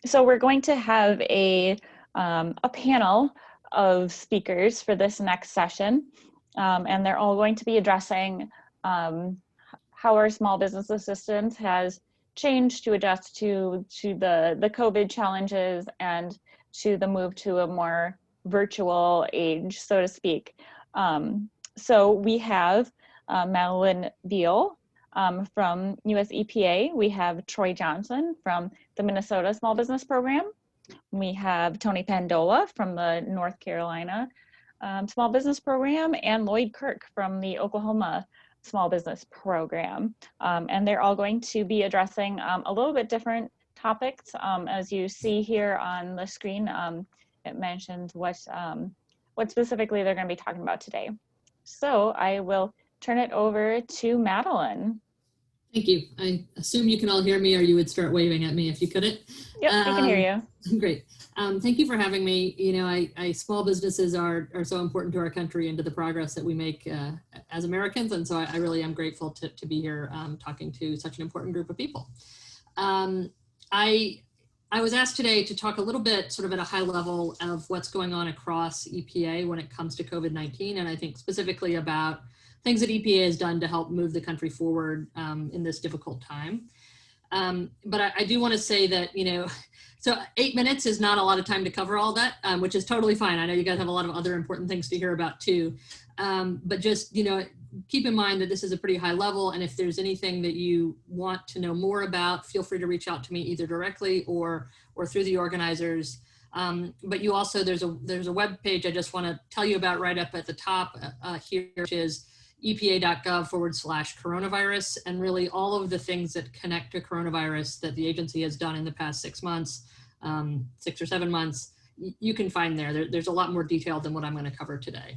So we're going to have a panel of speakers for this next session, and they're all going to be addressing how our small business assistance has changed to adjust to the COVID challenges and to the move to a more virtual age, so to speak. So we have Madeline Beal from US EPA. We have Troy Johnson from the Minnesota Small Business Program. We have Tony Pendola from the North Carolina Small Business Program, and Lloyd Kirk from the Oklahoma Small Business Program. And they're all going to be addressing a little bit different topics. As you see here on the screen, it mentions what specifically they're going to be talking about today. So I will turn it over to Madeline. Thank you. I assume you can all hear me, or you would start waving at me if you couldn't. Yep, I can hear you. Great. Thank you for having me. You know, small businesses are so important to our country and to the progress that we make as Americans. And so I really am grateful to be here talking to such an important group of people. I was asked today to talk a little bit sort of at a high level of what's going on across EPA when it comes to COVID-19. And I think specifically about things that EPA has done to help move the country forward in this difficult time. But I do want to say that, you know, so 8 minutes is not a lot of time to cover all that, which is totally fine. I know you guys have a lot of other important things to hear about too. But just, you know, keep in mind that this is a pretty high level. And if there's anything that you want to know more about, feel free to reach out to me either directly or through the organizers. But you also, there's a web page I just want to tell you about right up at the top here, which is epa.gov/coronavirus, and really all of the things that connect to coronavirus that the agency has done in the past 6 months, 6 or 7 months, you can find there. There's a lot more detail than what I'm going to cover today.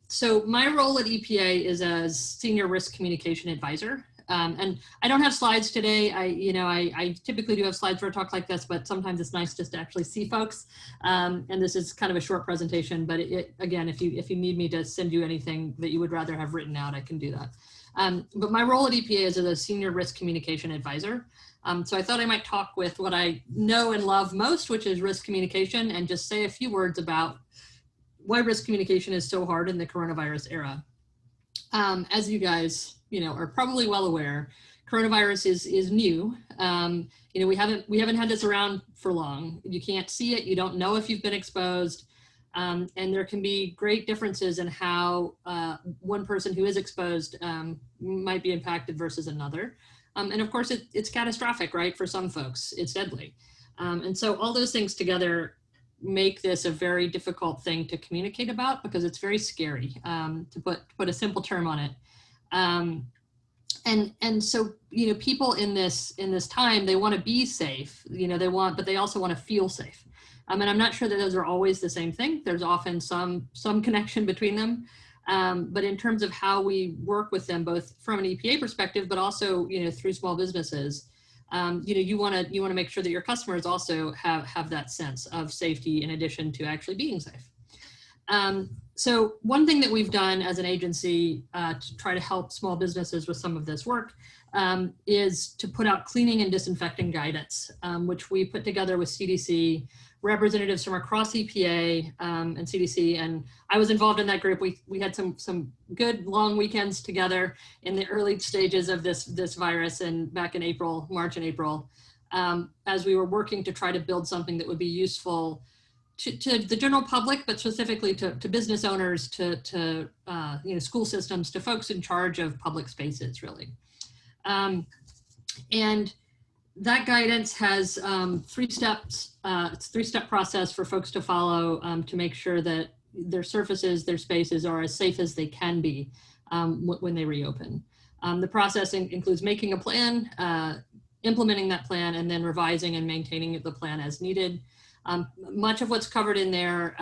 So my role at EPA is as Senior Risk Communication Advisor. And I don't have slides today. I typically do have slides for a talk like this, but sometimes it's nice just to actually see folks. And this is kind of a short presentation, but again, if you need me to send you anything that you would rather have written out, I can do that. But my role at EPA is as a Senior Risk Communication Advisor. So I thought I might talk with what I know and love most, which is risk communication, and just say a few words about why risk communication is so hard in the coronavirus era. As you guys, you know, are probably well aware, coronavirus is new. You know, we haven't had this around for long. You can't see it. You don't know if you've been exposed. And there can be great differences in how one person who is exposed might be impacted versus another. And of course, it's catastrophic, right? For some folks, it's deadly. And so all those things together make this a very difficult thing to communicate about, because it's very scary, to put a simple term on it. And so, you know, people in this time, they want to be safe, you know, but they also want to feel safe. And I'm not sure that those are always the same thing. There's often some connection between them. But in terms of how we work with them, both from an EPA perspective, but also, you know, through small businesses, you know, you want to make sure that your customers also have that sense of safety in addition to actually being safe. So one thing that we've done as an agency to try to help small businesses with some of this work is to put out cleaning and disinfecting guidance, which we put together with CDC, representatives from across EPA and CDC, and I was involved in that group. We had some good long weekends together in the early stages of this virus, and back in March and April, as we were working to try to build something that would be useful to the general public, but specifically to business owners, to you know, school systems, to folks in charge of public spaces, really. And that guidance has 3 steps. It's a 3-step process for folks to follow to make sure that their surfaces, their spaces are as safe as they can be when they reopen. The process includes making a plan, implementing that plan, and then revising and maintaining the plan as needed. Much of what's covered in there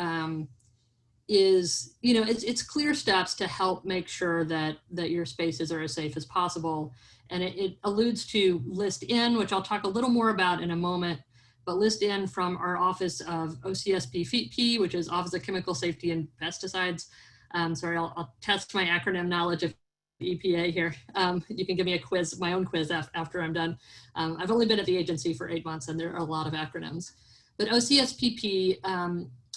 is, you know, it's clear steps to help make sure that your spaces are as safe as possible. And it alludes to list in, which I'll talk a little more about in a moment, but list in from our Office of OCSP, which is Office of Chemical Safety and Pesticides. Sorry, I'll test my acronym knowledge if EPA here. You can give me a quiz, my own quiz after I'm done. I've only been at the agency for 8 months and there are a lot of acronyms. But OCSPP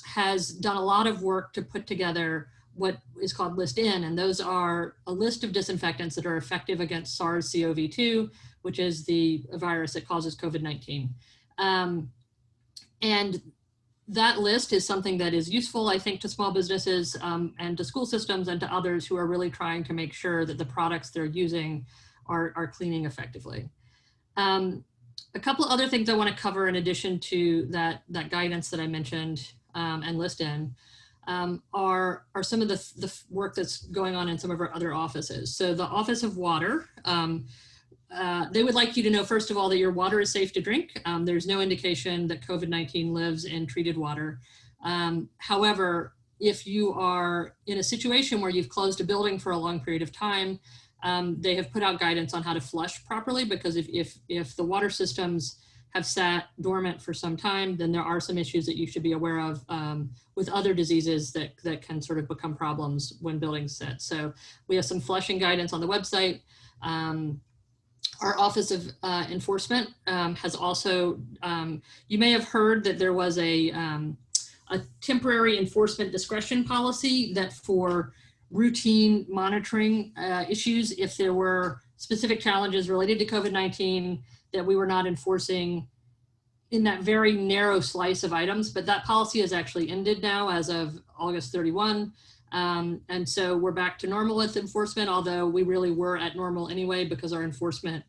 has done a lot of work to put together what is called List N, and those are a list of disinfectants that are effective against SARS-CoV-2, which is the virus that causes COVID-19. And that list is something that is useful, I think, to small businesses and to school systems and to others who are really trying to make sure that the products they're using are cleaning effectively. A couple of other things I want to cover in addition to that guidance that I mentioned and List N are some of the work that's going on in some of our other offices. So the Office of Water, they would like you to know, first of all, that your water is safe to drink. There's no indication that COVID-19 lives in treated water. However, if you are in a situation where you've closed a building for a long period of time, they have put out guidance on how to flush properly, because if the water systems have sat dormant for some time, then there are some issues that you should be aware of with other diseases that can sort of become problems when buildings sit. So we have some flushing guidance on the website. Our Office of Enforcement has also, you may have heard that there was a temporary enforcement discretion policy that for routine monitoring issues, if there were specific challenges related to COVID-19 that we were not enforcing in that very narrow slice of items, but that policy has actually ended now as of August 31. And so we're back to normal with enforcement, although we really were at normal anyway because our enforcement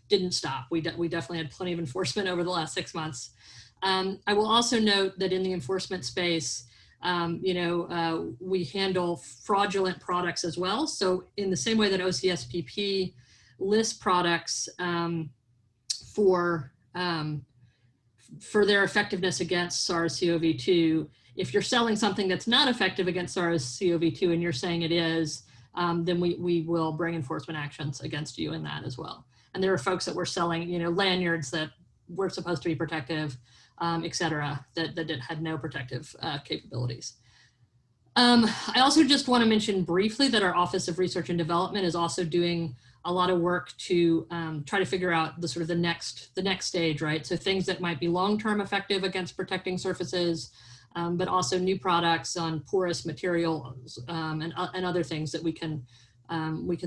didn't stop. We definitely had plenty of enforcement over the last 6 months. I will also note that in the enforcement space, we handle fraudulent products as well. So in the same way that OCSPP lists products for their effectiveness against SARS-CoV-2, if you're selling something that's not effective against SARS-CoV-2 and you're saying it is, then we will bring enforcement actions against you in that as well. And there are folks that were selling, lanyards that were supposed to be protective, et cetera, that had no protective capabilities. I also just want to mention briefly that our Office of Research and Development is also doing a lot of work to try to figure out the next stage, right? So things that might be long-term effective against protecting surfaces, but also new products on porous materials and other things that we can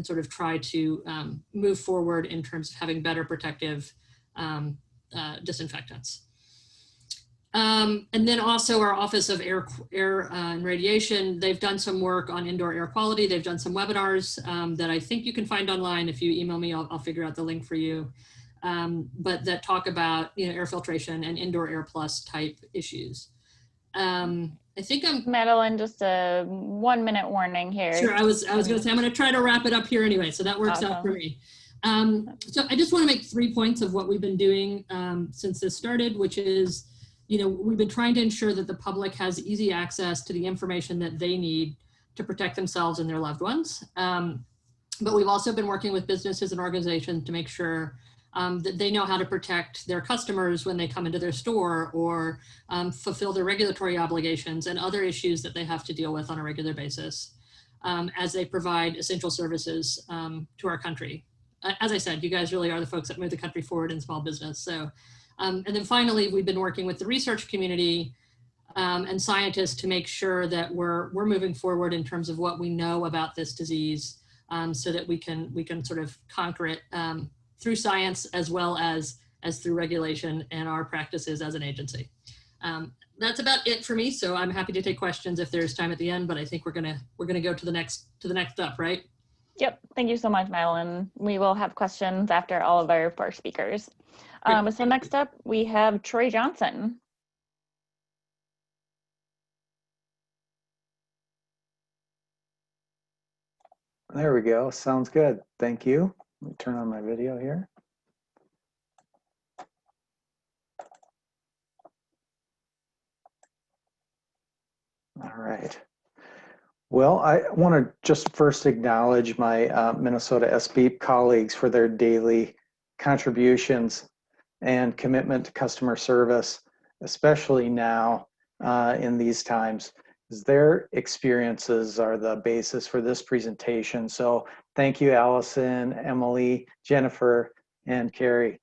sort of try to move forward in terms of having better protective disinfectants. And then also our Office of Air and Radiation, they've done some work on indoor air quality. They've done some webinars that I think you can find online. If you email me, I'll figure out the link for you. But that talk about air filtration and indoor air plus type issues. I think Madeline, just a 1 minute warning here. Sure, I was going to say I'm going to try to wrap it up here anyway, so that works awesome. out for me. So I just want to make 3 points of what we've been doing since this started, which is, we've been trying to ensure that the public has easy access to the information that they need to protect themselves and their loved ones. But we've also been working with businesses and organizations to make sure that they know how to protect their customers when they come into their store or fulfill their regulatory obligations and other issues that they have to deal with on a regular basis as they provide essential services to our country. As I said, you guys really are the folks that move the country forward in small business. So, and then finally, we've been working with the research community and scientists to make sure that we're moving forward in terms of what we know about this disease so that we can sort of conquer it through science as well as through regulation and our practices as an agency. That's about it for me. So I'm happy to take questions if there's time at the end, but I think we're gonna go to the next up, right? Yep. Thank you so much, Madeline. We will have questions after all of our 4 speakers. So next up, we have Troy Johnson. There we go. Sounds good. Thank you. Let me turn on my video here. All right. Well, I want to just first acknowledge my Minnesota SBEAP colleagues for their daily contributions and commitment to customer service, especially now in these times. because their experiences are the basis for this presentation. So thank you, Allison, Emily, Jennifer, and Carrie.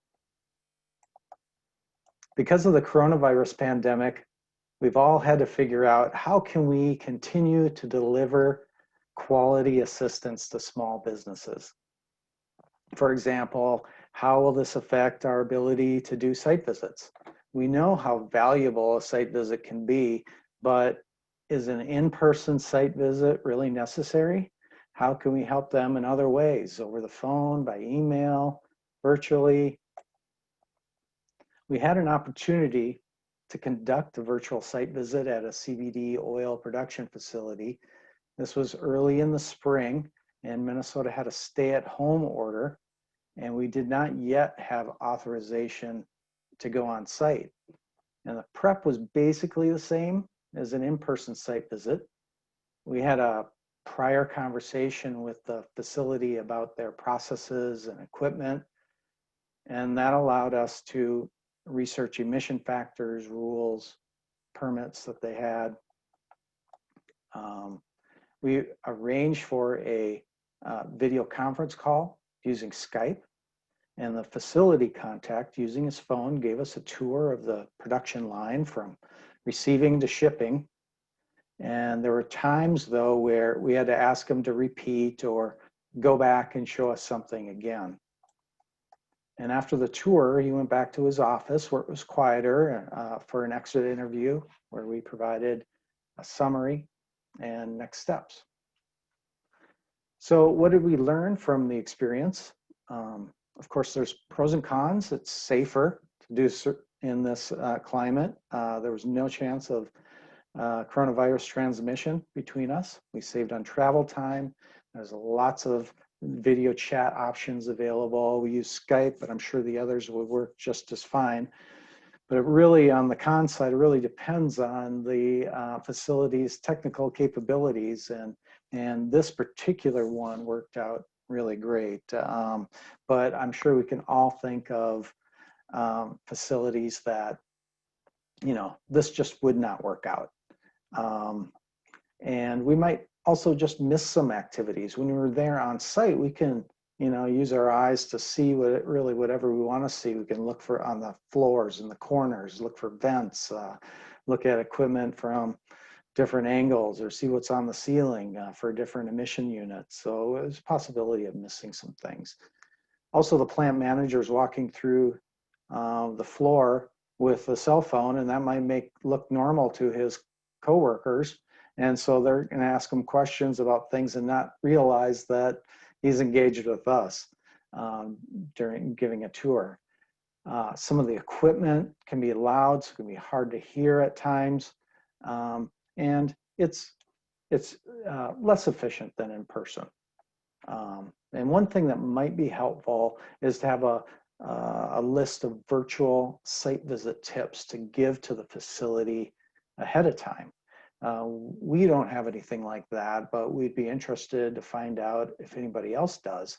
Because of the coronavirus pandemic, we've all had to figure out how can we continue to deliver quality assistance to small businesses. For example, how will this affect our ability to do site visits? We know how valuable a site visit can be, but is an in-person site visit really necessary? How can we help them in other ways, over the phone, by email, virtually? We had an opportunity to conduct a virtual site visit at a CBD oil production facility. This was early in the spring, and Minnesota had a stay-at-home order, and we did not yet have authorization to go on site. And the prep was basically the same as an in-person site visit. We had a prior conversation with the facility about their processes and equipment, and that allowed us to research emission factors, rules, permits that they had. We arranged for a video conference call using Skype, and the facility contact, using his phone, gave us a tour of the production line from receiving to shipping. And there were times, though, where we had to ask him to repeat or go back and show us something again. And after the tour, he went back to his office where it was quieter for an exit interview, where we provided a summary and next steps. So what did we learn from the experience? Of course, there's pros and cons. It's safer to do in this climate. There was no chance of coronavirus transmission between us. We saved on travel time. There's lots of video chat options available. We use Skype, but I'm sure the others would work just as fine. But it really, on the con side, it really depends on the facility's technical capabilities, and this particular one worked out really great. But I'm sure we can all think of facilities that, you know, this just would not work out. And we might also just miss some activities. When we're there on site, we can, you know, use our eyes to see whatever we want to see. We can look for on the floors and the corners, look for vents, look at equipment from different angles, or see what's on the ceiling for different emission units. So there's a possibility of missing some things. Also, the plant manager is walking through the floor with a cell phone, and that might look normal to his coworkers. And so they're going to ask him questions about things and not realize that he's engaged with us during giving a tour. Some of the equipment can be loud, so it can be hard to hear at times. And it's less efficient than in person. And one thing that might be helpful is to have a list of virtual site visit tips to give to the facility ahead of time. We don't have anything like that, but we'd be interested to find out if anybody else does.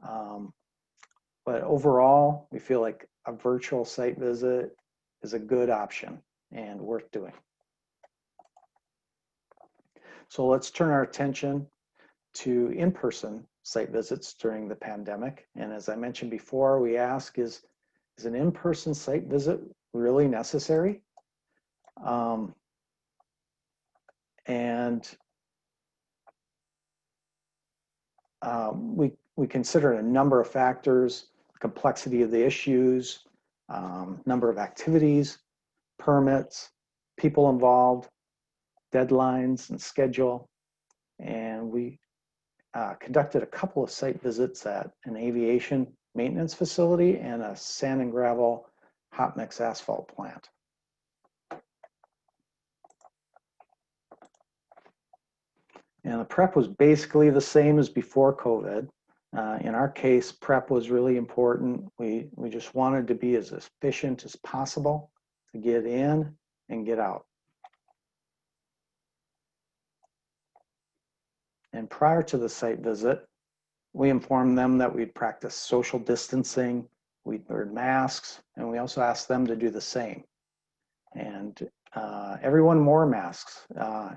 But overall, we feel like a virtual site visit is a good option and worth doing. So let's turn our attention to in-person site visits during the pandemic. And as I mentioned before, we ask, is an in-person site visit really necessary? We consider a number of factors: complexity of the issues, number of activities, permits, people involved, deadlines and schedule. And we conducted a couple of site visits at an aviation maintenance facility and a sand and gravel hot mix asphalt plant. And the prep was basically the same as before COVID. In our case, prep was really important. We just wanted to be as efficient as possible to get in and get out. And prior to the site visit, we informed them that we'd practice social distancing, we'd wear masks, and we also asked them to do the same. And everyone wore masks,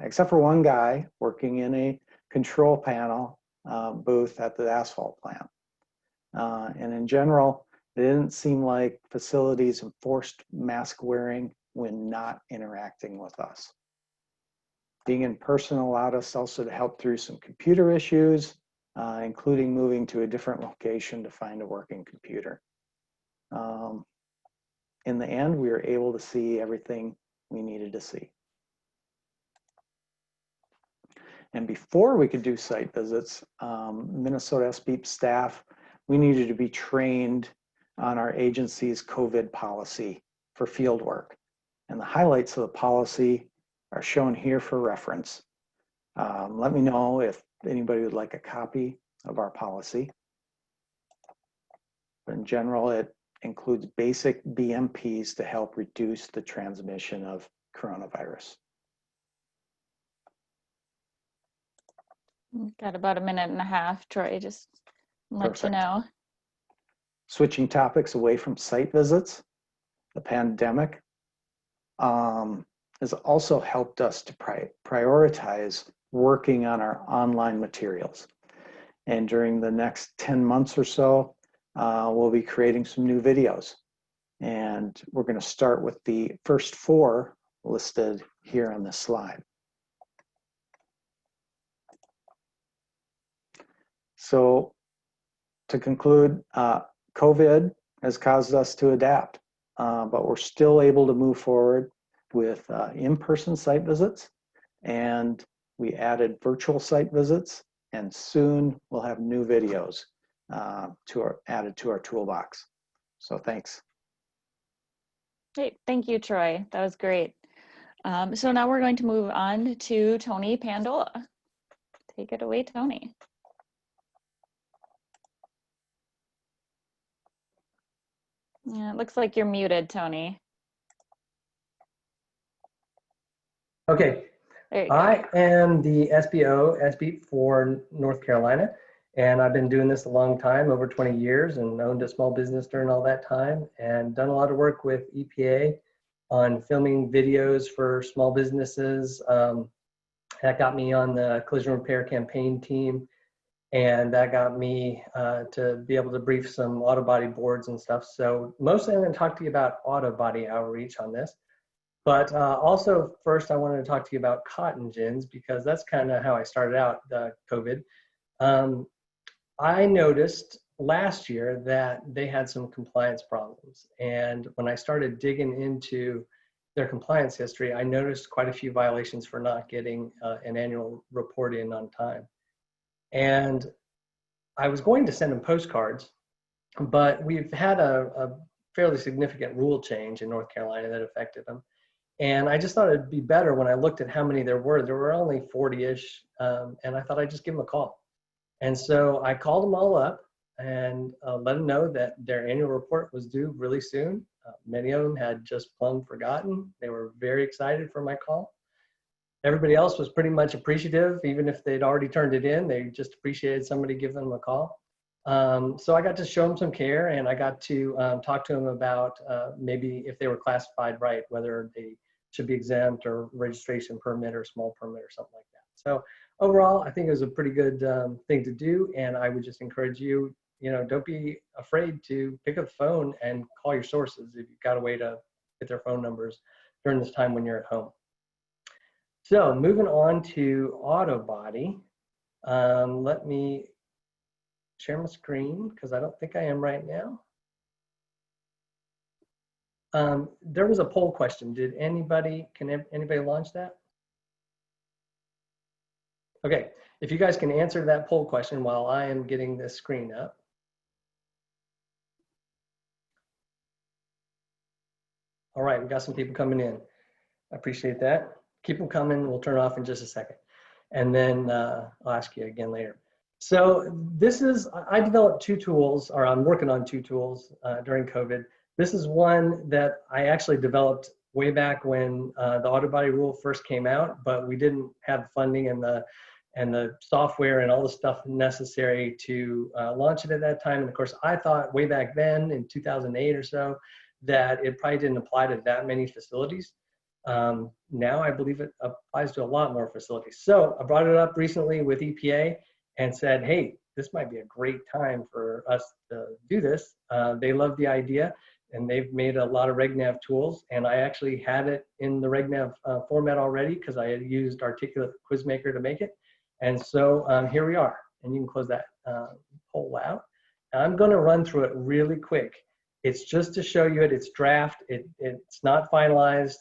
except for one guy working in a control panel booth at the asphalt plant. And in general, it didn't seem like facilities enforced mask wearing when not interacting with us. Being in person allowed us also to help through some computer issues, including moving to a different location to find a working computer. In the end, we were able to see everything we needed to see. And before we could do site visits, Minnesota SBEAP staff, we needed to be trained on our agency's COVID policy for field work. And the highlights of the policy are shown here for reference. Let me know if anybody would like a copy of our policy. But in general, it includes basic BMPs to help reduce the transmission of coronavirus. Got about a minute and a half, Troy, just let Perfect. you know. Switching topics away from site visits, the pandemic has also helped us to prioritize working on our online materials. And during the next 10 months or so, we'll be creating some new videos. And we're going to start with the first 4 listed here on this slide. So to conclude, COVID has caused us to adapt, but we're still able to move forward with in-person site visits, and we added virtual site visits, and soon we'll have new videos added to our toolbox. So thanks. Great, thank you, Troy. That was great. So now we're going to move on to Tony Pendola. Take it away, Tony. Yeah, it looks like you're muted, Tony. Okay, I am the SBEAP for North Carolina, and I've been doing this a long time, over 20 years, and owned a small business during all that time, and done a lot of work with EPA on filming videos for small businesses. That got me on the collision repair campaign team, and that got me to be able to brief some auto body boards and stuff. So mostly I'm going to talk to you about auto body outreach on this. But also first I wanted to talk to you about cotton gins, because that's kind of how I started out COVID. I noticed last year that they had some compliance problems. And when I started digging into their compliance history, I noticed quite a few violations for not getting an annual report in on time. And I was going to send them postcards, but we've had a fairly significant rule change in North Carolina that affected them. And I just thought it'd be better when I looked at how many there were only 40-ish, and I thought I'd just give them a call. And so I called them all up and let them know that their annual report was due really soon. Many of them had just plumb forgotten. They were very excited for my call. Everybody else was pretty much appreciative, even if they'd already turned it in. They just appreciated somebody giving them a call. So I got to show them some care, and I got to talk to them about maybe if they were classified right, whether they should be exempt or registration permit or small permit or something like that. So overall, I think it was a pretty good thing to do, and I would just encourage you, don't be afraid to pick up the phone and call your sources if you've got a way to get their phone numbers during this time when you're at home. So moving on to auto body, let me share my screen because I don't think I am right now. There was a poll question. Can anybody launch that? Okay, if you guys can answer that poll question while I am getting this screen up. All right, we got some people coming in. I appreciate that. Keep them coming. We'll turn it off in just a second. And then I'll ask you again later. So I developed 2 tools, or I'm working on 2 tools during COVID. This is one that I actually developed way back when the auto body rule first came out, but we didn't have funding and the software and all the stuff necessary to launch it at that time. And of course, I thought way back then in 2008 or so that it probably didn't apply to that many facilities. Now I believe it applies to a lot more facilities. So I brought it up recently with EPA and said, hey, this might be a great time for us to do this. They love the idea, and they've made a lot of RegNav tools, and I actually had it in the RegNav format already because I had used Articulate Quizmaker to make it. And so here we are, and you can close that poll out. I'm going to run through it really quick. It's just to show you it's draft. It's not finalized.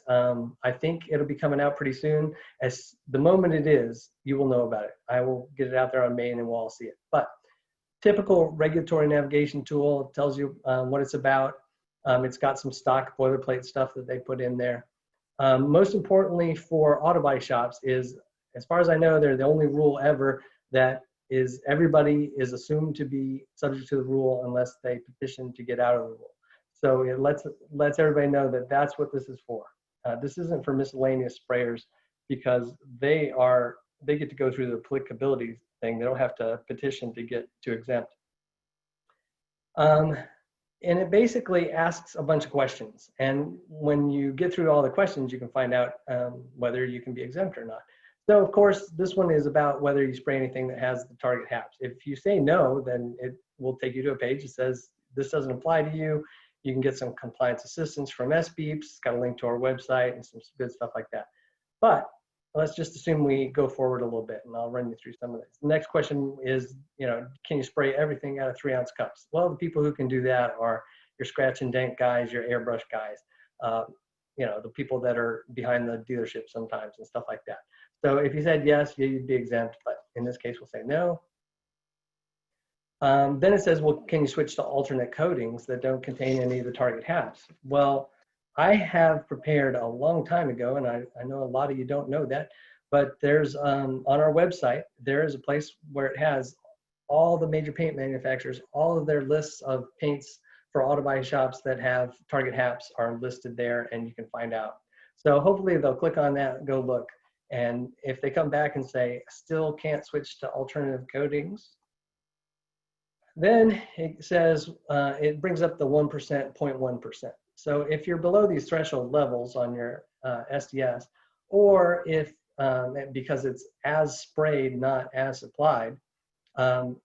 I think it'll be coming out pretty soon. As the moment it is, you will know about it. I will get it out there on Main and we'll all see it. But typical regulatory navigation tool, tells you what it's about. It's got some stock boilerplate stuff that they put in there. Most importantly for auto body shops is, as far as I know, they're the only rule ever that is everybody is assumed to be subject to the rule unless they petition to get out of the rule. So it lets everybody know that that's what this is for. This isn't for miscellaneous sprayers because they get to go through the applicability thing. They don't have to petition to get to exempt. And it basically asks a bunch of questions. And when you get through all the questions, you can find out whether you can be exempt or not. So of course, this one is about whether you spray anything that has the target HAPs. If you say no, then it will take you to a page that says, this doesn't apply to you. You can get some compliance assistance from SBEAPs. It's got a link to our website and some good stuff like that. But let's just assume we go forward a little bit, and I'll run you through some of this. The next question is, can you spray everything out of 3-ounce cups? Well, the people who can do that are your scratch and dent guys, your airbrush guys, the people that are behind the dealership sometimes and stuff like that. So if you said yes, you'd be exempt, but in this case, we'll say no. Then it says, well, can you switch to alternate coatings that don't contain any of the target HAPs? Well, I have prepared a long time ago, and I know a lot of you don't know that, but there's on our website, there is a place where it has all the major paint manufacturers, all of their lists of paints for auto body shops that have target HAPs are listed there, and you can find out. So hopefully they'll click on that and go look. And if they come back and say, still can't switch to alternative coatings, then it says, it brings up the 1%, 0.1%. So if you're below these threshold levels on your SDS, or if, because it's as sprayed, not as applied,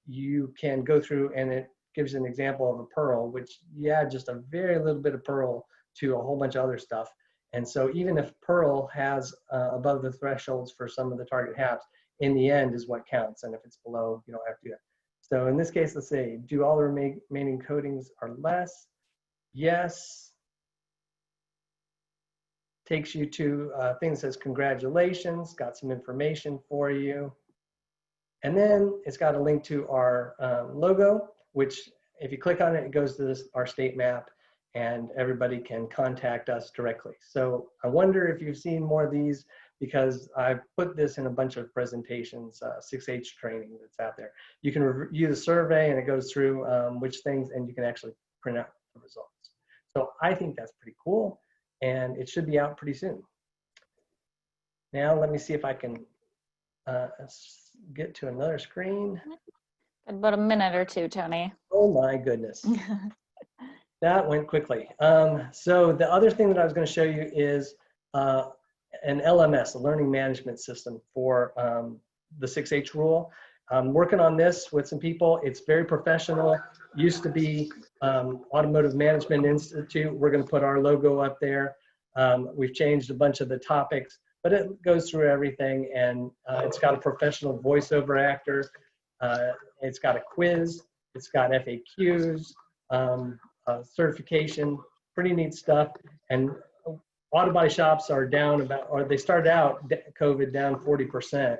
you can go through and it gives an example of a pearl, which you add just a very little bit of pearl to a whole bunch of other stuff. And so even if pearl has above the thresholds for some of the target HAPs, in the end is what counts. And if it's below, you don't have to do that. So in this case, let's say, do all the remaining coatings are less? Yes. Takes you to a thing that says, congratulations, got some information for you. And then it's got a link to our logo, which if you click on it, it goes to our state map, and everybody can contact us directly. So I wonder if you've seen more of these, because I've put this in a bunch of presentations, 6H training that's out there. You can review the survey and it goes through which things, and you can actually print out the results. So I think that's pretty cool, and it should be out pretty soon. Now let me see if I can get to another screen. About a minute or two, Tony. Oh my goodness. That went quickly. So the other thing that I was going to show you is an LMS, a learning management system for the 6H rule. I'm working on this with some people. It's very professional. Used to be Automotive Management Institute. We're going to put our logo up there. We've changed a bunch of the topics, but it goes through everything, and it's got a professional voiceover actor. It's got a quiz. It's got FAQs. Certification, pretty neat stuff. And auto body shops are down about, or they started out COVID down 40%,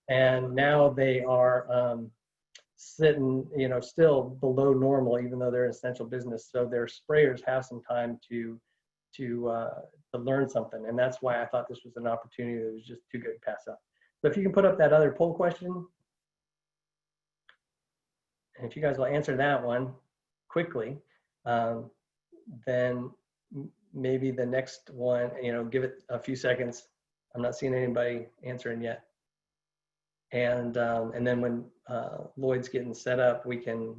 and now they are sitting, still below normal, even though they're an essential business. So their sprayers have some time to learn something, and that's why I thought this was an opportunity that was just too good to pass up. So if you can put up that other poll question, and if you guys will answer that one quickly. Then maybe the next one, give it a few seconds. I'm not seeing anybody answering yet. And then when Lloyd's getting set up, we can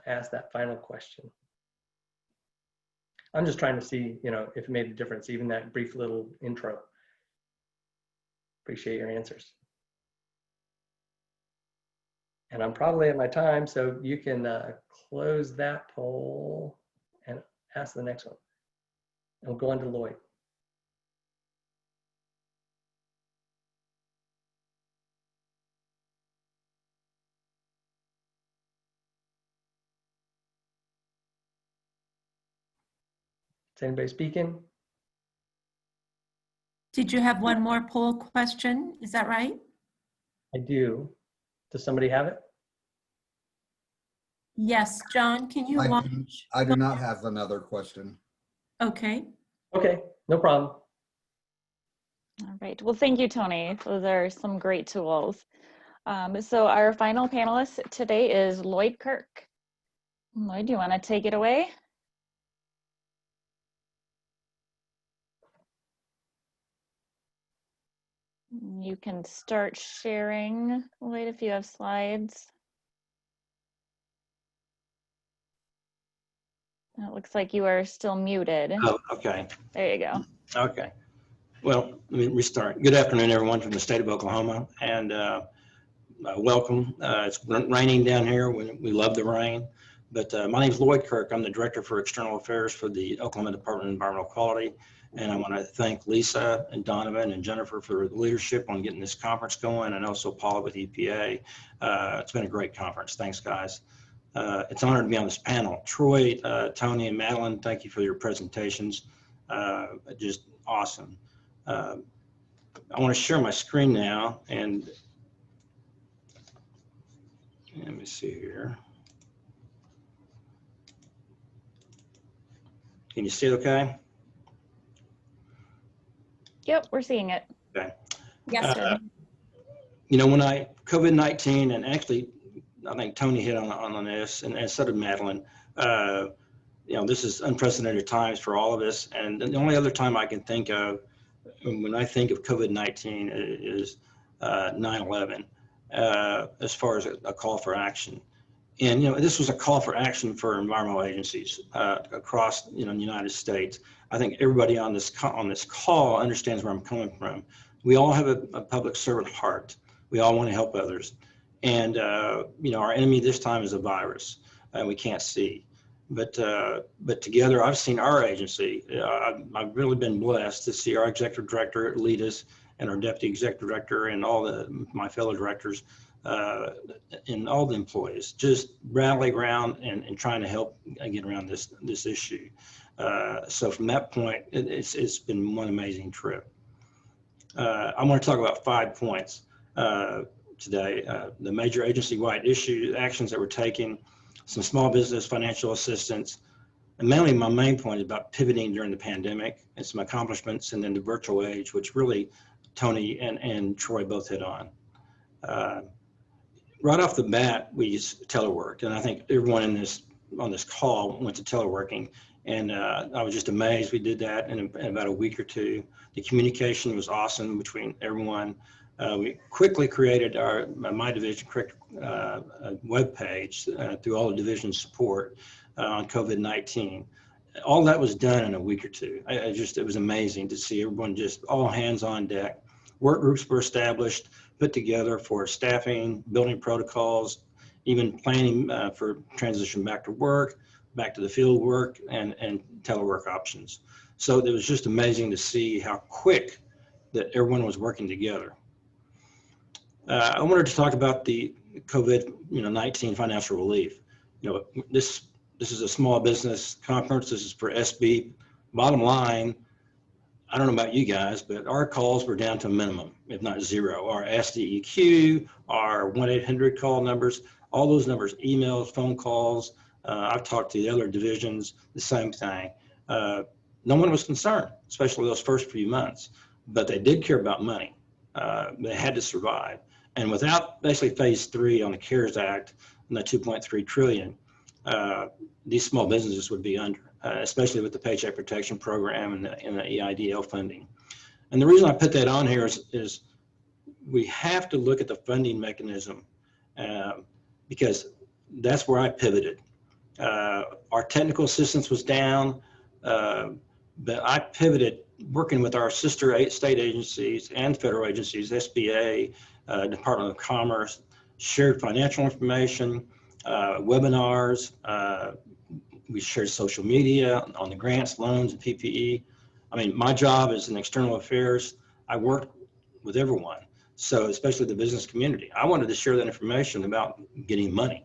ask that final question. I'm just trying to see, you know, if it made a difference, even that brief little intro. Appreciate your answers. And I'm probably at my time, so you can close that poll and ask the next one. I'll go on to Lloyd. Is anybody speaking? Did you have one more poll question? Is that right? I do. Does somebody have it? Yes, John, can you launch? I do not have another question. Okay. Okay, no problem. All right. Well, thank you, Tony. Those are some great tools. So our final panelist today is Lloyd Kirk. Lloyd, do you want to take it away? You can start sharing, Lloyd, if you have slides. It looks like you are still muted. Oh, okay. There you go. Okay. Well, let me restart. Good afternoon, everyone from the state of Oklahoma, and welcome. It's raining down here. We love the rain. But my name is Lloyd Kirk. I'm the Director for External Affairs for the Oklahoma Department of Environmental Quality. And I want to thank Lisa and Donovan and Jennifer for the leadership on getting this conference going, and also Paula with EPA. It's been a great conference. Thanks, guys. It's an honor to be on this panel. Troy, Tony, and Madeline, thank you for your presentations. Just awesome. I want to share my screen now, and let me see here. Can you see it okay? Yep, we're seeing it. Okay. Yes, sir. You know, when COVID-19, and actually, I think Tony hit on this, and so did Madeline. You know, this is unprecedented times for all of us, and the only other time I can think of when I think of COVID-19 is 9/11, as far as a call for action. And, you know, this was a call for action for environmental agencies across, you know, the United States. I think everybody on this call understands where I'm coming from. We all have a public servant heart. We all want to help others. And, you know, our enemy this time is a virus, and we can't see. But together, I've seen our agency. I've really been blessed to see our executive director lead us, and our deputy executive director, and all my fellow directors, and all the employees just rally around and trying to help get around this issue. So from that point, it's been one amazing trip. I want to talk about 5 points today. The major agency-wide actions that we're taking, some small business financial assistance, and mainly my main point is about pivoting during the pandemic and some accomplishments, and then the virtual age, which really Tony and Troy both hit on. Right off the bat, we used telework, and I think everyone on this call went to teleworking, and I was just amazed we did that in about a week or two. The communication was awesome between everyone. We quickly created my division web page through all the division support on COVID-19. All that was done in a week or two. It was amazing to see everyone just all hands on deck. Work groups were established, put together for staffing, building protocols, even planning for transition back to work, back to the field work, and telework options. So it was just amazing to see how quick that everyone was working together. I wanted to talk about the COVID-19 financial relief. You know, this is a small business conference. This is for SBEAP. Bottom line, I don't know about you guys, but our calls were down to a minimum, if not zero. Our SDEQ, our 1-800 call numbers, all those numbers, emails, phone calls. I've talked to the other divisions, the same thing. No one was concerned, especially those first few months, but they did care about money. They had to survive. And without basically phase 3 on the CARES Act and the 2.3 trillion, these small businesses would be under, especially with the Paycheck Protection Program and the EIDL funding. And the reason I put that on here is we have to look at the funding mechanism because that's where I pivoted. Our technical assistance was down. But I pivoted working with our sister state agencies and federal agencies, SBA, Department of Commerce, shared financial information, webinars. We shared social media on the grants, loans, and PPE. I mean, my job is in external affairs. I work with everyone. So especially the business community. I wanted to share that information about getting money.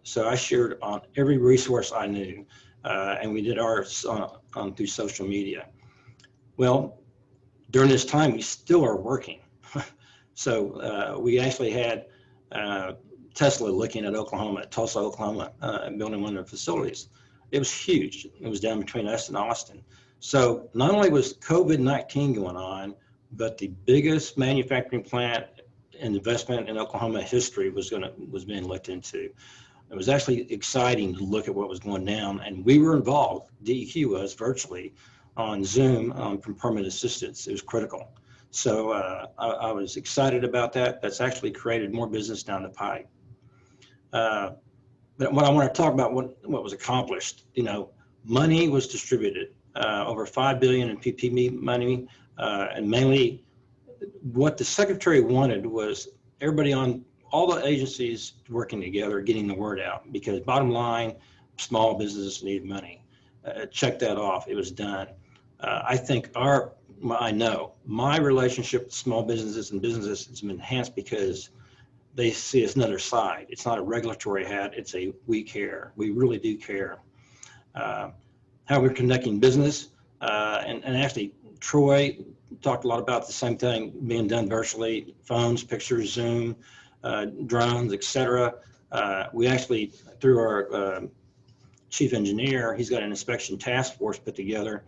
So I shared on every resource I knew. And we did ours through social media. Well, during this time, we still are working. So we actually had Tesla looking at Oklahoma, at Tulsa, Oklahoma, building one of their facilities. It was huge. It was down between us and Austin. So not only was COVID-19 going on, but the biggest manufacturing plant and investment in Oklahoma history was being looked into. It was actually exciting to look at what was going down, and we were involved. DEQ was virtually on Zoom from permanent assistance. It was critical. So I was excited about that. That's actually created more business down the pipe. But what I want to talk about, what was accomplished, you know, money was distributed, over $5 billion in PPP money, and mainly what the secretary wanted was everybody on all the agencies working together, getting the word out, because bottom line, small businesses need money. Check that off, it was done. I think I know my relationship with small businesses and businesses has been enhanced because they see it's another side. It's not a regulatory hat, it's a we care. We really do care. How we're conducting business, and actually Troy talked a lot about the same thing being done virtually, phones, pictures, Zoom, drones, etc. We actually, through our chief engineer, he's got an inspection task force put together,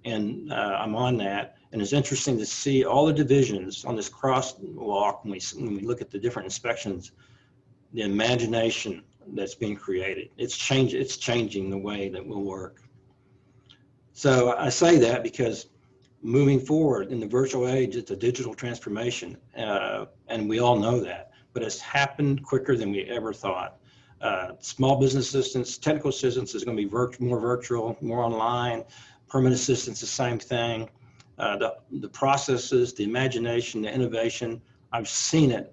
and I'm on that. And it's interesting to see all the divisions on this crosswalk when we look at the different inspections, the imagination that's being created. It's changing the way that we'll work. So I say that because moving forward in the virtual age, it's a digital transformation, and we all know that, but it's happened quicker than we ever thought. Small business assistance, technical assistance is going to be more virtual, more online. Permanent assistance, the same thing. The processes, the imagination, the innovation, I've seen it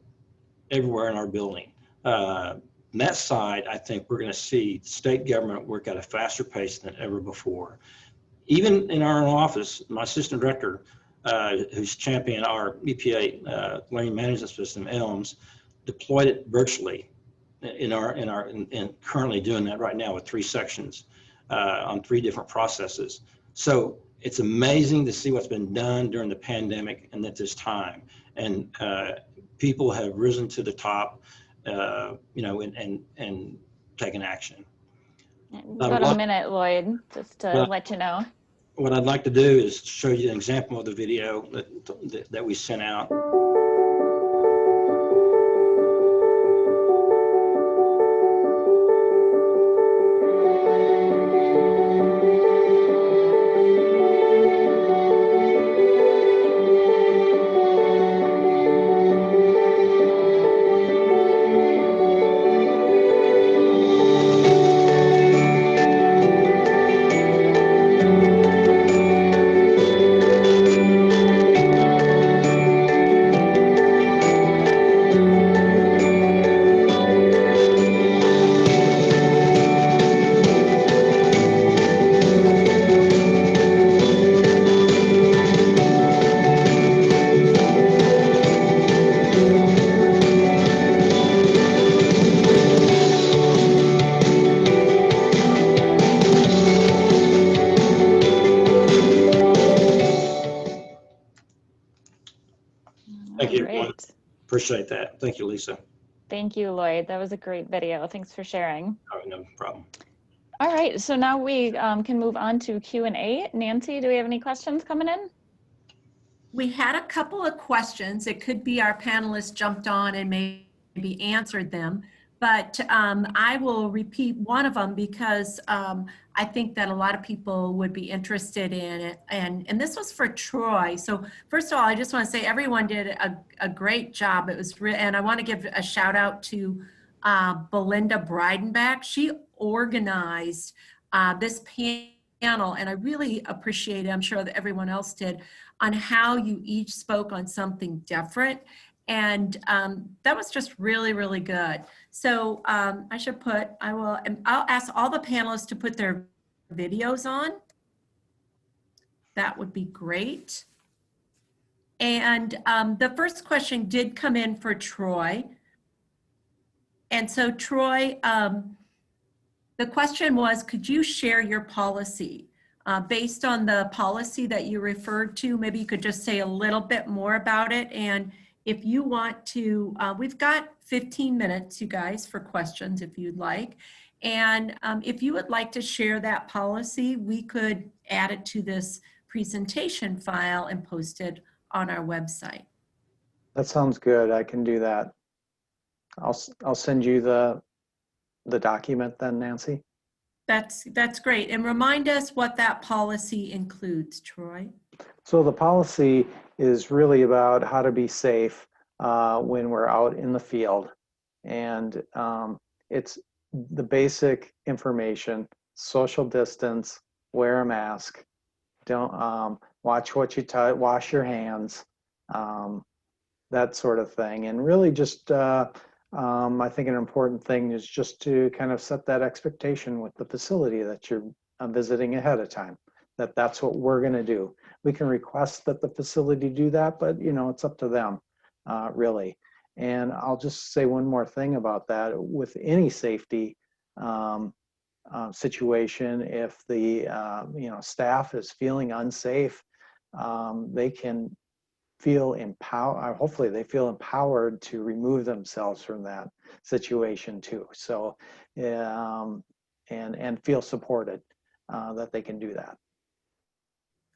everywhere in our building. On that side, I think we're going to see state government work at a faster pace than ever before. Even in our own office, my assistant director, who's championed our EPA learning management system, ELMS, deployed it virtually in currently doing that right now with 3 sections on 3 different processes. So it's amazing to see what's been done during the pandemic and at this time. And people have risen to the top, you know, and taken action. Got a minute, Lloyd, just to let you know. What I'd like to do is show you an example of the video that we sent out. Thank you, everyone. Appreciate that. Thank you, Lisa. Thank you, Lloyd. That was a great video. Thanks for sharing. All right, no problem. All right, so now we can move on to Q&A. Nancy, do we have any questions coming in? We had a couple of questions. It could be our panelists jumped on and maybe answered them, but I will repeat one of them because I think that a lot of people would be interested in it. And this was for Troy. So first of all, I just want to say everyone did a great job. It was, and I want to give a shout out to Belinda Breidenbach. She organized this panel, and I really appreciate it, I'm sure that everyone else did, on how you each spoke on something different. And that was just really, really good. So I'll ask all the panelists to put their videos on. That would be great. And the first question did come in for Troy. And so Troy, the question was, could you share your policy? Based on the policy that you referred to, maybe you could just say a little bit more about it. And if you want to, we've got 15 minutes, you guys, for questions if you'd like. And if you would like to share that policy, we could add it to this presentation file and post it on our website. That sounds good. I can do that. I'll send you the document then, Nancy. That's great. And remind us what that policy includes, Troy. So the policy is really about how to be safe when we're out in the field. And it's the basic information: social distance, wear a mask, don't watch what you touch, wash your hands, that sort of thing. And really just I think an important thing is just to kind of set that expectation with the facility that you're visiting ahead of time, that that's what we're going to do. We can request that the facility do that, but you know, it's up to them, really. And I'll just say one more thing about that. With any safety situation, if the staff is feeling unsafe, they can feel empowered. Hopefully they feel empowered to remove themselves from that situation too. So and feel supported that they can do that.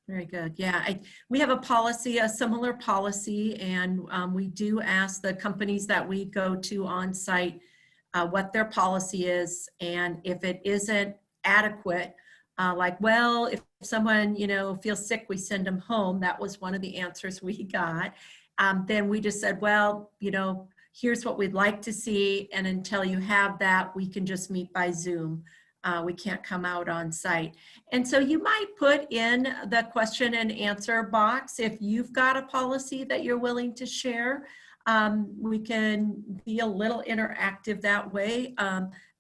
Very good. Yeah, we have a policy, a similar policy, and we do ask the companies that we go to on site what their policy is, and if it isn't adequate, like, well, if someone, feels sick, we send them home. That was one of the answers we got. Then we just said, well, here's what we'd like to see, and until you have that, we can just meet by Zoom. We can't come out on site. And so you might put in the question and answer box if you've got a policy that you're willing to share. We can be a little interactive that way.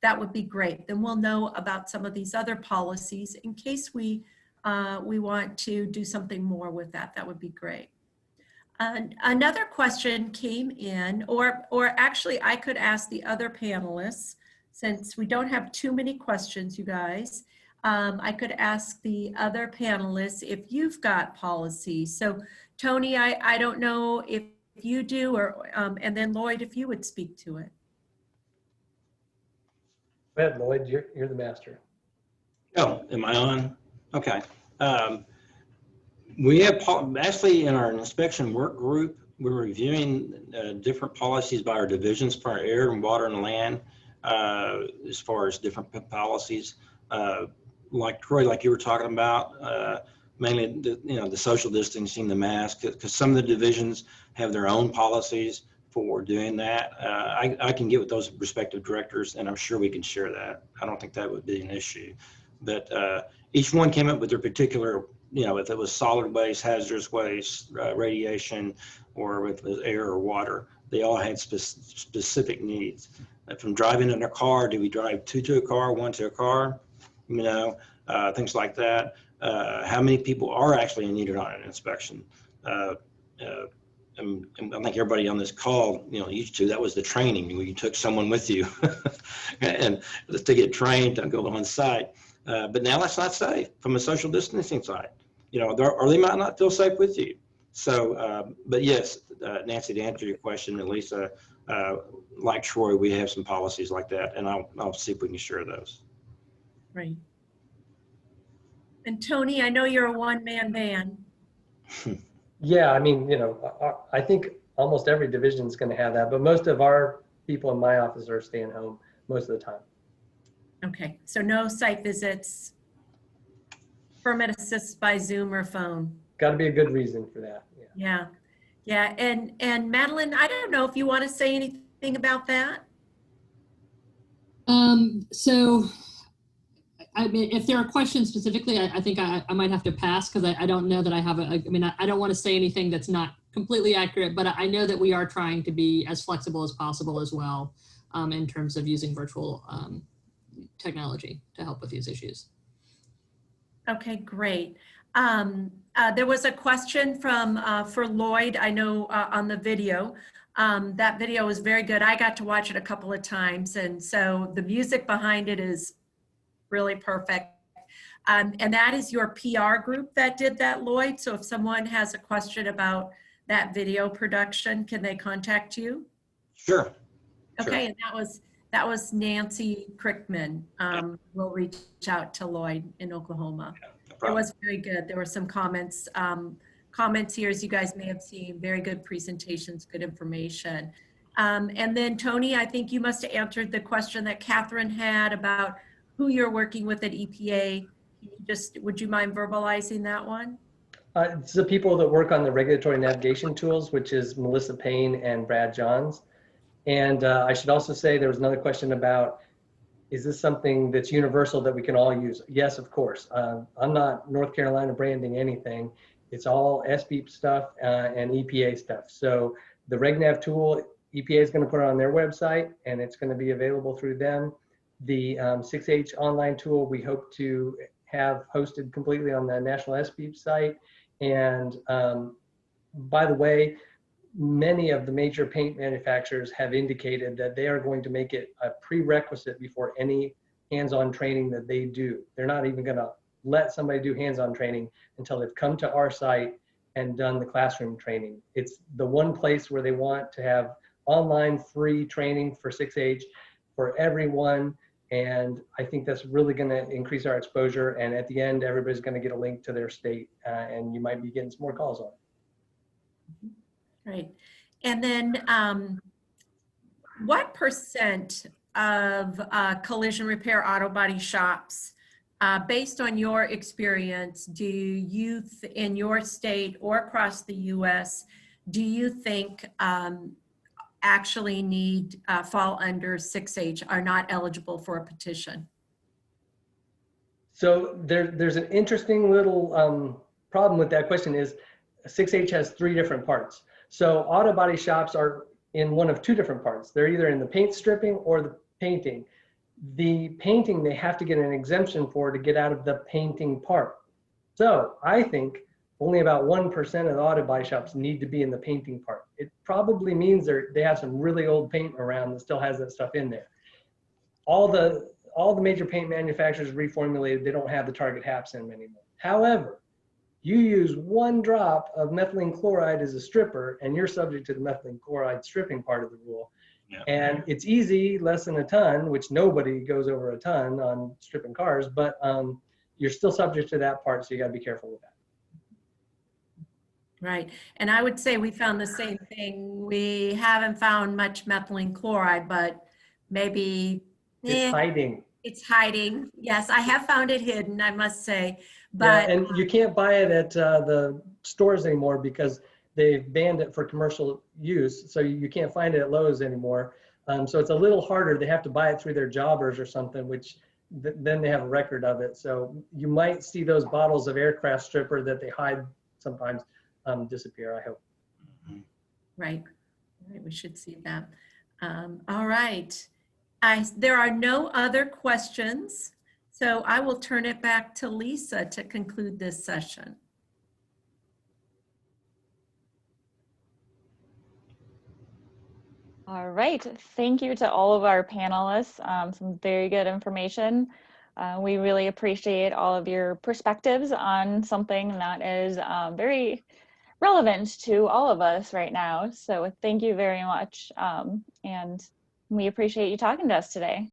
That would be great. Then we'll know about some of these other policies in case we want to do something more with that. That would be great. Another question came in, or actually I could ask the other panelists, since we don't have too many questions, you guys. I could ask the other panelists if you've got policies. So Tony, I don't know if you do, or and then Lloyd, if you would speak to it. Go ahead, Lloyd, you're the master. Oh, am I on? Okay. We have actually in our inspection work group, we're reviewing different policies by our divisions for our air and water and land, as far as different policies. Like Troy, like you were talking about, mainly the social distancing, the mask, because some of the divisions have their own policies for doing that. I can get with those respective directors, and I'm sure we can share that. I don't think that would be an issue. But each one came up with their particular, if it was solid waste, hazardous waste, radiation, or if it was air or water, they all had specific needs. From driving in a car, do we drive two to a car, one to a car? Things like that. How many people are actually needed on an inspection? And I think everybody on this call, used to, that was the training where you took someone with you and to get trained to go on site. But now that's not safe from a social distancing side, or they might not feel safe with you. So, but yes, Nancy, to answer your question, and Lisa, like Troy, we have some policies like that, and I'll see if we can share those. Right. And Tony, I know you're a one-man band. Yeah, I mean, I think almost every division is going to have that, but most of our people in my office are staying home most of the time. Okay, so no site visits, permit assist by Zoom or phone. Got to be a good reason for that. Yeah. And Madeline, I don't know if you want to say anything about that. So I mean, if there are questions specifically, I think I might have to pass because I don't know that I have I mean, I don't want to say anything that's not completely accurate, but I know that we are trying to be as flexible as possible as well in terms of using virtual technology to help with these issues. Okay, great. There was a question from for Lloyd, I know on the video. That video was very good. I got to watch it a couple of times, and so the music behind it is really perfect. And that is your PR group that did that, Lloyd. So if someone has a question about that video production, can they contact you? Sure. Okay, and that was Nancy Crickman. We'll reach out to Lloyd in Oklahoma. No it was very good. There were some comments here, as you guys may have seen. Very good presentations, good information. And then Tony, I think you must have answered the question that Catherine had about who you're working with at EPA. Would you mind verbalizing that one? It's the people that work on the regulatory navigation tools, which is Melissa Payne and Brad Johns. And I should also say there was another question about, is this something that's universal that we can all use? Yes, of course. I'm not North Carolina branding anything. It's all SBEAP stuff and EPA stuff. So the RegNav tool, EPA is going to put it on their website, and it's going to be available through them. The 6H online tool we hope to have hosted completely on the National SBEAP site. And by the way, many of the major paint manufacturers have indicated that they are going to make it a prerequisite before any hands-on training that they do. They're not even going to let somebody do hands-on training until they've come to our site and done the classroom training. It's the one place where they want to have online free training for 6H for everyone. And I think that's really going to increase our exposure. And at the end, everybody's going to get a link to their state, and you might be getting some more calls on it. Great. And then what percent of collision repair auto body shops, based on your experience, do you, in your state or across the US, do you think actually fall under 6H, are not eligible for a petition? So there's an interesting little problem with that question is 6H has 3 different parts. So auto body shops are in one of 2 different parts. They're either in the paint stripping or the painting. The painting they have to get an exemption for to get out of the painting part. So I think only about 1% of the auto body shops need to be in the painting part. It probably means they have some really old paint around that still has that stuff in there. All the major paint manufacturers reformulated, they don't have the target HAPs in them anymore. However, you use 1 drop of methylene chloride as a stripper, and you're subject to the methylene chloride stripping part of the rule. Yeah. And it's easy, less than a ton, which nobody goes over a ton on stripping cars, but you're still subject to that part, so you got to be careful with that. Right. And I would say we found the same thing. We haven't found much methylene chloride, but maybe it's hiding. It's hiding. Yes, I have found it hidden, I must say. But yeah, and you can't buy it at the stores anymore because they've banned it for commercial use. So you can't find it at Lowe's anymore. So it's a little harder. They have to buy it through their jobbers or something, which then they have a record of it. So you might see those bottles of aircraft stripper that they hide sometimes disappear, I hope. Right. We should see that. All right. There are no other questions. So I will turn it back to Lisa to conclude this session. All right, thank you to all of our panelists. Some very good information. We really appreciate all of your perspectives on something that is very relevant to all of us right now. So thank you very much. And we appreciate you talking to us today.